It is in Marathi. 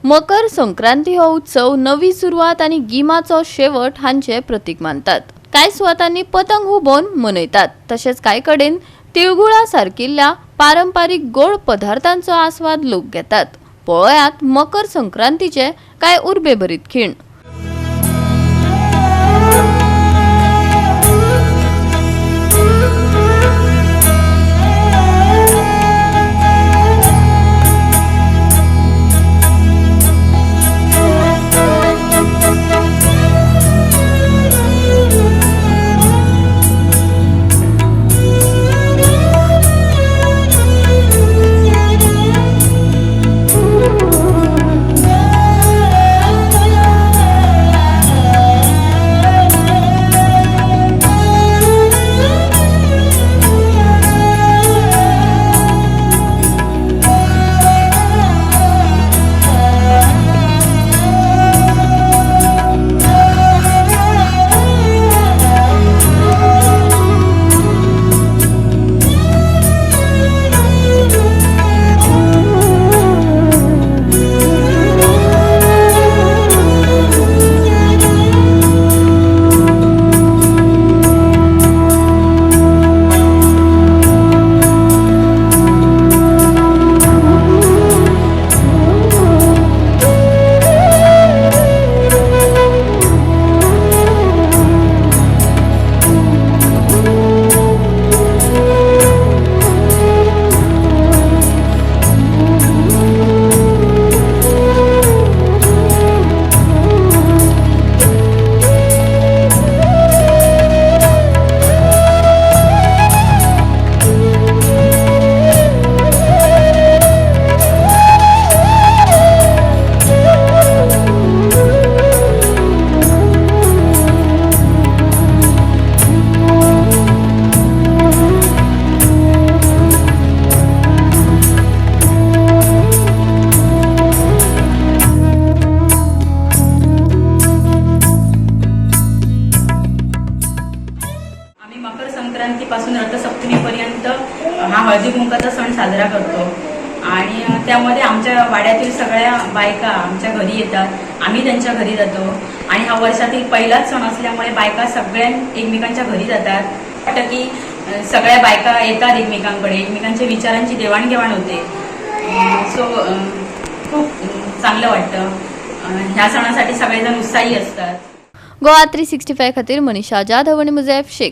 मकर संक्रांती हो उत्सव नवी सुरुवात आणि गिमाचो शेवट हांचे प्रतीक मानतात। कांय सुवातांनी पतंग हुबोवन मनयतात, तशेंच कांय कडेन तिळगुळा सारकिल्ल्या पारंपारीक गोड पदार्थांचो आस्वाद लोक घेतात। पळयात मकर संक्रांतीचे कांय उर्बेभरीत खीण। मकर संक्रांतीपासून रथसप्तमीपर्यंत हा हळदी कुंकाचा सण साजरा करतो आणि त्यामध्ये आमच्या वाड्यातील सगळ्या बायका आमच्या घरी येतात, आम्ही त्यांच्या घरी जातो आणि हा वर्षातील पहिलाच सण असल्यामुळे बायका सगळ्या एकमेकांच्या घरी जातात। वाटतं की सगळ्या बायका येतात एकमेकांकडे, एकमेकांच्या विचारांची देवाणघेवाण होते। सो खूप चांगलं वाटतं। ह्या सणासाठी सगळेजण उत्साही असतात। गोवा 365 खातीर मनीषा जाधव आणि मुझैफ शेख।